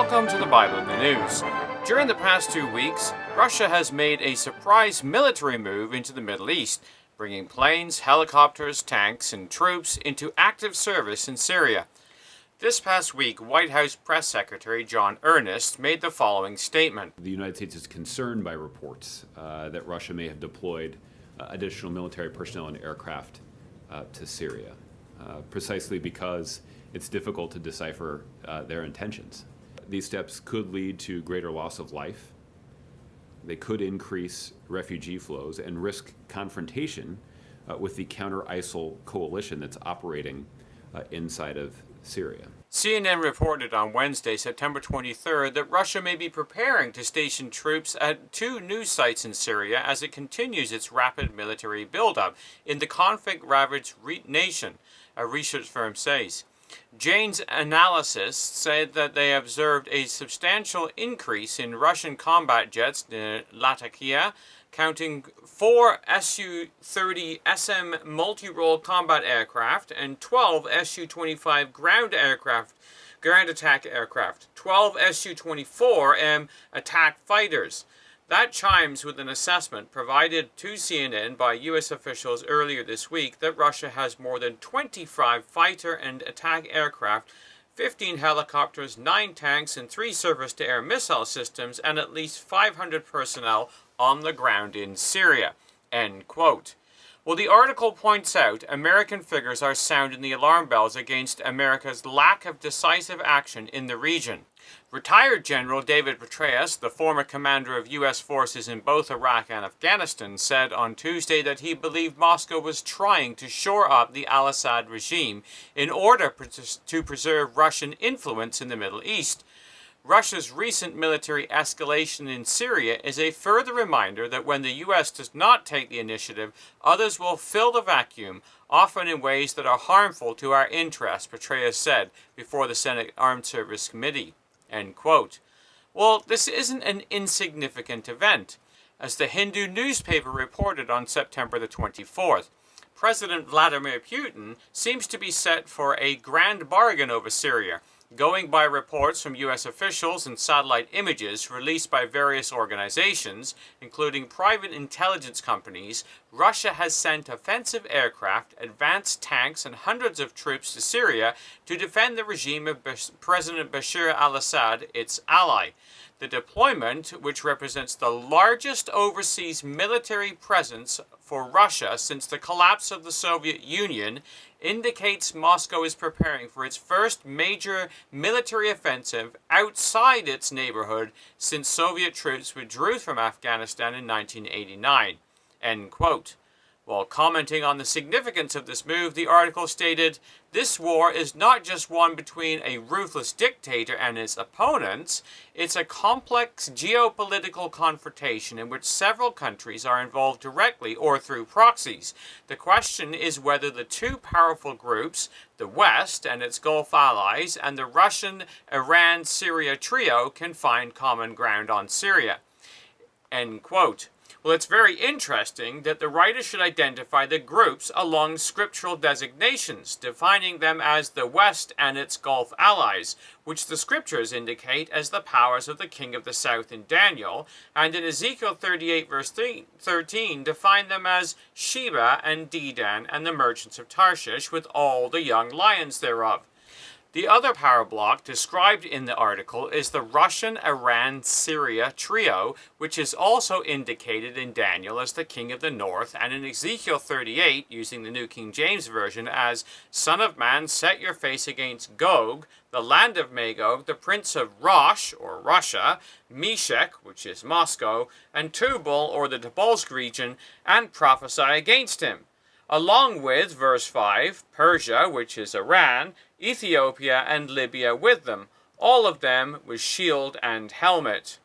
Welcome to the Bible in the News. During the past 2 weeks, Russia has made a surprise military move into the Middle East, bringing planes, helicopters, tanks, and troops into active service in Syria. This past week, White House Press Secretary John Earnest made the following statement. The United States is concerned by reports that Russia may have deployed additional military personnel and aircraft to Syria, precisely because it's difficult to decipher their intentions. These steps could lead to greater loss of life. They could increase refugee flows and risk confrontation with the counter-ISIL coalition that's operating inside of Syria. CNN reported on Wednesday, September 23rd, that Russia may be preparing to station troops at 2 new sites in Syria as it continues its rapid military buildup in the conflict-ravaged nation, a research firm says. Jane's analysis said that they observed a substantial increase in Russian combat jets near Latakia, counting 4 Su-30 SM multi-role combat aircraft and 12 Su-25 ground attack aircraft, 12 Su-24M attack fighters. That chimes with an assessment provided to CNN by U.S. officials earlier this week that Russia has more than 25 fighter and attack aircraft, 15 helicopters, 9 tanks, and 3 surface-to-air missile systems, and at least 500 personnel on the ground in Syria. End quote. Well, the article points out American figures are sounding the alarm bells against America's lack of decisive action in the region. Retired General David Petraeus, the former commander of U.S. forces in both Iraq and Afghanistan, said on Tuesday that he believed Moscow was trying to shore up the al-Assad regime in order to preserve Russian influence in the Middle East. Russia's recent military escalation in Syria is a further reminder that when the U.S. does not take the initiative, others will fill the vacuum, often in ways that are harmful to our interests, Petraeus said before the Senate Armed Services Committee. End quote. Well, this isn't an insignificant event. As the Hindu newspaper reported on September the 24th, President Vladimir Putin seems to be set for a grand bargain over Syria. Going by reports from U.S. officials and satellite images released by various organizations, including private intelligence companies, Russia has sent offensive aircraft, advanced tanks, and hundreds of troops to Syria to defend the regime of President Bashar al-Assad, its ally. The deployment, which represents the largest overseas military presence for Russia since the collapse of the Soviet Union, indicates Moscow is preparing for its first major military offensive outside its neighborhood since Soviet troops withdrew from Afghanistan in 1989. End quote. While commenting on the significance of this move, the article stated, "This war is not just one between a ruthless dictator and his opponents, it's a complex geopolitical confrontation in which several countries are involved directly or through proxies. The question is whether the 2 powerful groups, the West and its Gulf allies, and the Russian-Iran-Syria trio can find common ground on Syria." End quote. Well, it's very interesting that the writer should identify the groups along scriptural designations, defining them as the West and its Gulf allies, which the scriptures indicate as the powers of the king of the south in Daniel, and in Ezekiel 38 verse 13 define them as Sheba and Dedan and the merchants of Tarshish with all the young lions thereof. The other power block described in the article is the Russian-Iran-Syria trio, which is also indicated in Daniel as the king of the north, and in Ezekiel 38, using the New King James Version, as "Son of man, set your face against Gog, the land of Magog, the prince of Rosh, or Russia, Meshech, which is Moscow, and Tubal, or the Tobolsk region, and prophesy against him." Along with, verse 5, Persia, which is Iran, Ethiopia, and Libya with them, all of them with shield and helmet.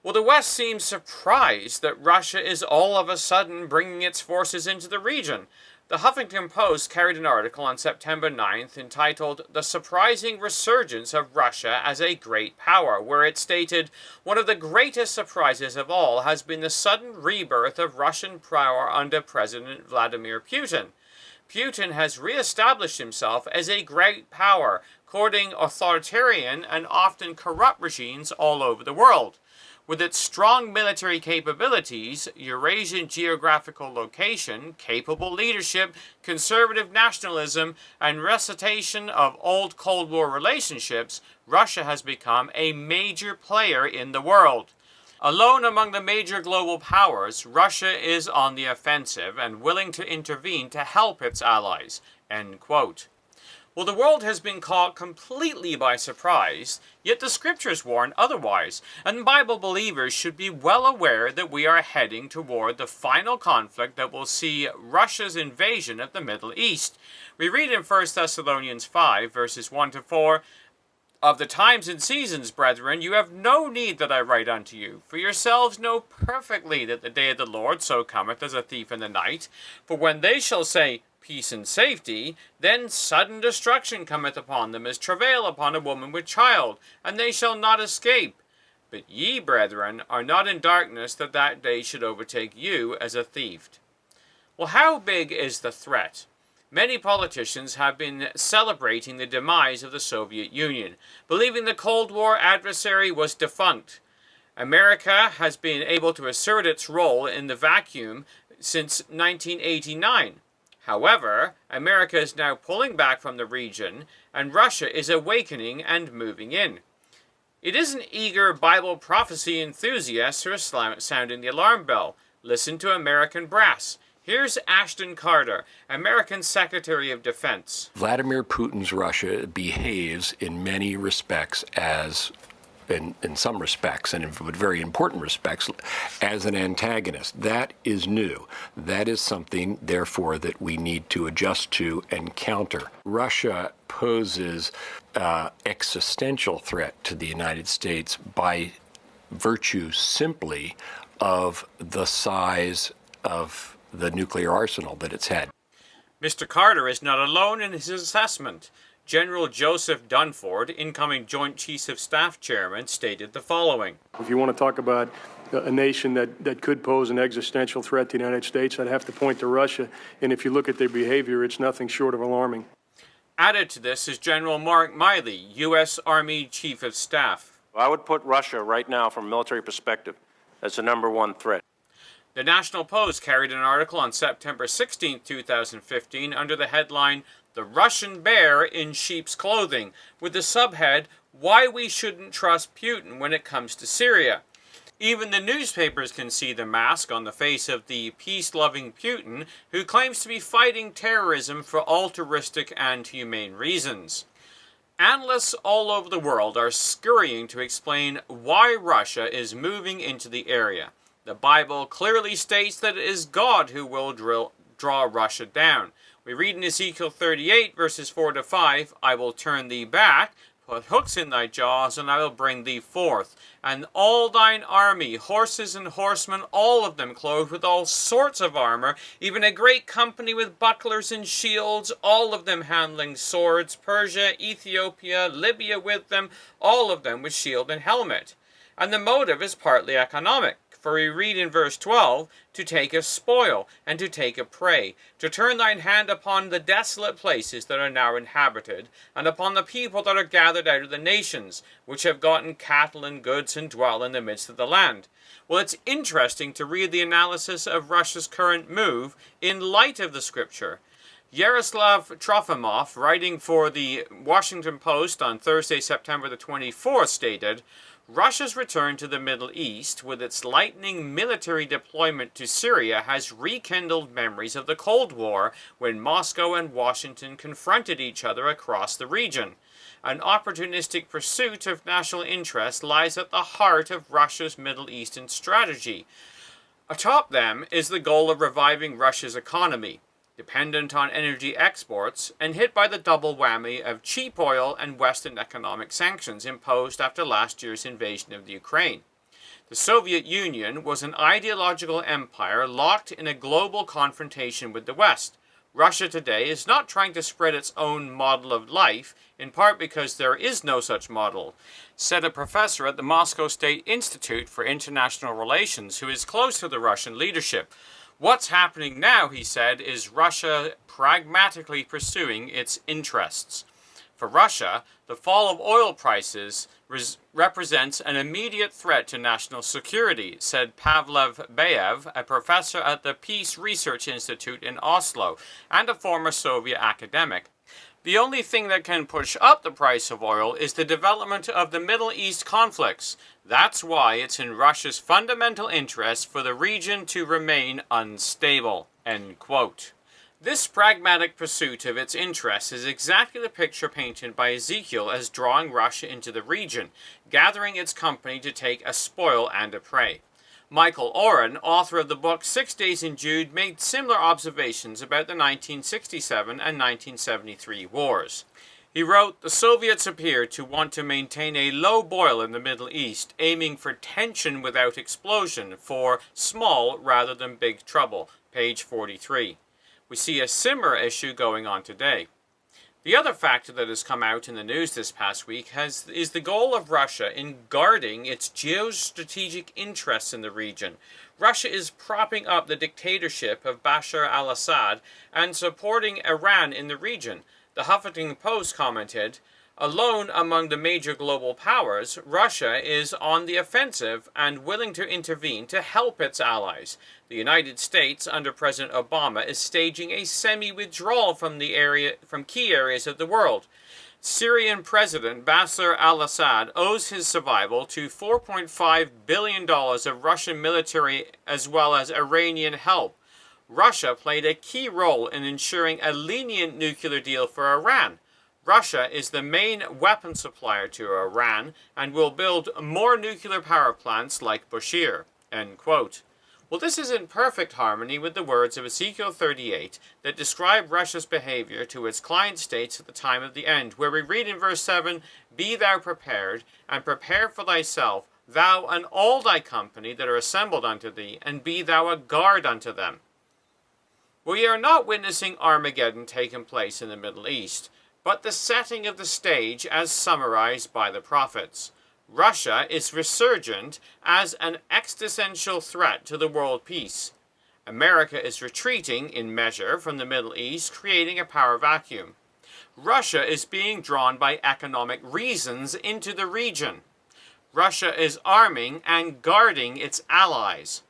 Well, the West seems surprised that Russia is all of a sudden bringing its forces into the region. The Huffington Post carried an article on September 9th entitled "The Surprising Resurgence of Russia as a Great Power," where it stated, "One of the greatest surprises of all has been the sudden rebirth of Russian power under President Vladimir Putin. Putin has re-established himself as a great power, courting authoritarian and often corrupt regimes all over the world. With its strong military capabilities, Eurasian geographical location, capable leadership, conservative nationalism, and recitation of old Cold War relationships, Russia has become a major player in the world. Alone among the major global powers, Russia is on the offensive and willing to intervene to help its allies." End quote. Well, the world has been caught completely by surprise, yet the scriptures warn otherwise, and Bible believers should be well aware that we are heading toward the final conflict that will see Russia's invasion of the Middle East. We read in 1 Thessalonians 5, verses 1 to 4, "Of the times and seasons, brethren, you have no need that I write unto you. For yourselves know perfectly that the day of the Lord so cometh as a thief in the night. For when they shall say, peace and safety, then sudden destruction cometh upon them, as travail upon a woman with child, and they shall not escape. But ye, brethren, are not in darkness, that that day should overtake you as a thief." Well, how big is the threat? Many politicians have been celebrating the demise of the Soviet Union, believing the Cold War adversary was defunct. America has been able to assert its role in the vacuum since 1989. However, America is now pulling back from the region, and Russia is awakening and moving in. It isn't eager Bible prophecy enthusiasts who are sounding the alarm bell. Listen to American brass. Here's Ashton Carter, American Secretary of Defense. Vladimir Putin's Russia behaves in many respects as, in some respects, and in very important respects, as an antagonist. That is new. That is something, therefore, that we need to adjust to and counter. Russia poses existential threat to the United States by virtue simply of the size of the nuclear arsenal that it's had. Mr. Carter is not alone in his assessment. General Joseph Dunford, incoming Joint Chiefs of Staff Chairman, stated the following. If you want to talk about a nation that could pose an existential threat to the United States, I'd have to point to Russia. And if you look at their behavior, it's nothing short of alarming. Added to this is General Mark Miley, U.S. Army Chief of Staff. I would put Russia right now from a military perspective as the #1 threat. The National Post carried an article on September 16, 2015, under the headline, "The Russian Bear in Sheep's Clothing," with the subhead, "Why We Shouldn't Trust Putin When It Comes to Syria." Even the newspapers can see the mask on the face of the peace-loving Putin, who claims to be fighting terrorism for altruistic and humane reasons. Analysts all over the world are scurrying to explain why Russia is moving into the area. The Bible clearly states that it is God who will draw Russia down. We read in Ezekiel 38, verses 4 to 5, "I will turn thee back, put hooks in thy jaws, and I will bring thee forth. And all thine army, horses and horsemen, all of them clothed with all sorts of armor, even a great company with bucklers and shields, all of them handling swords, Persia, Ethiopia, Libya with them, all of them with shield and helmet." And the motive is partly economic. For we read in verse 12, "To take a spoil, and to take a prey, to turn thine hand upon the desolate places that are now inhabited, and upon the people that are gathered out of the nations, which have gotten cattle and goods and dwell in the midst of the land." Well, it's interesting to read the analysis of Russia's current move in light of the scripture. Yaroslav Trofimov, writing for the Washington Post on Thursday, September the 24th, stated, "Russia's return to the Middle East with its lightning military deployment to Syria has rekindled memories of the Cold War when Moscow and Washington confronted each other across the region. An opportunistic pursuit of national interest lies at the heart of Russia's Middle Eastern strategy. Atop them is the goal of reviving Russia's economy, dependent on energy exports, and hit by the double whammy of cheap oil and Western economic sanctions imposed after last year's invasion of the Ukraine. The Soviet Union was an ideological empire locked in a global confrontation with the West. Russia today is not trying to spread its own model of life, in part because there is no such model, said a professor at the Moscow State Institute for International Relations who is close to the Russian leadership. What's happening now, he said, is Russia pragmatically pursuing its interests. For Russia, the fall of oil prices represents an immediate threat to national security, said Pavlev Bayev, a professor at the Peace Research Institute in Oslo and a former Soviet academic. The only thing that can push up the price of oil is the development of the Middle East conflicts. That's why it's in Russia's fundamental interest for the region to remain unstable. End quote. This pragmatic pursuit of its interests is exactly the picture painted by Ezekiel as drawing Russia into the region, gathering its company to take a spoil and a prey. Michael Oren, author of the book 6 Days in Jude, made similar observations about the 1967 and 1973 wars. He wrote, "The Soviets appear to want to maintain a low boil in the Middle East, aiming for tension without explosion, for small rather than big trouble." Page 43. We see a similar issue going on today. The other factor that has come out in the news this past week is the goal of Russia in guarding its geostrategic interests in the region. Russia is propping up the dictatorship of Bashar al-Assad and supporting Iran in the region. The Huffington Post commented, "Alone among the major global powers, Russia is on the offensive and willing to intervene to help its allies. The United States, under President Obama, is staging a semi-withdrawal from key areas of the world. Syrian President Bashar al-Assad owes his survival to $4.5 billion of Russian military as well as Iranian help. Russia played a key role in ensuring a lenient nuclear deal for Iran. Russia is the main weapon supplier to Iran and will build more nuclear power plants like Bushehr." End quote. Well, this is in perfect harmony with the words of Ezekiel 38 that describe Russia's behavior to its client states at the time of the end, where we read in verse 7, "Be thou prepared, and prepare for thyself, thou and all thy company that are assembled unto thee, and be thou a guard unto them." We are not witnessing Armageddon taking place in the Middle East, but the setting of the stage as summarized by the prophets. Russia is resurgent as an existential threat to the world peace. America is retreating in measure from the Middle East, creating a power vacuum. Russia is being drawn by economic reasons into the region. Russia is arming and guarding its allies.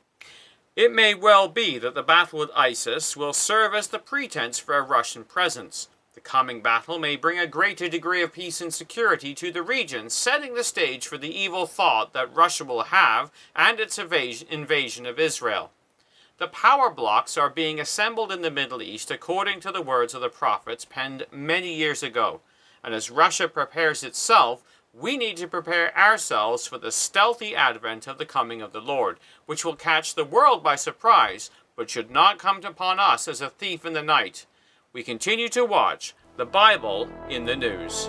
It may well be that the battle with ISIS will serve as the pretense for a Russian presence. The coming battle may bring a greater degree of peace and security to the region, setting the stage for the evil thought that Russia will have and its invasion of Israel. The power blocks are being assembled in the Middle East according to the words of the prophets penned many years ago. And as Russia prepares itself, we need to prepare ourselves for the stealthy advent of the coming of the Lord, which will catch the world by surprise, but should not come upon us as a thief in the night. We continue to watch the Bible in the News.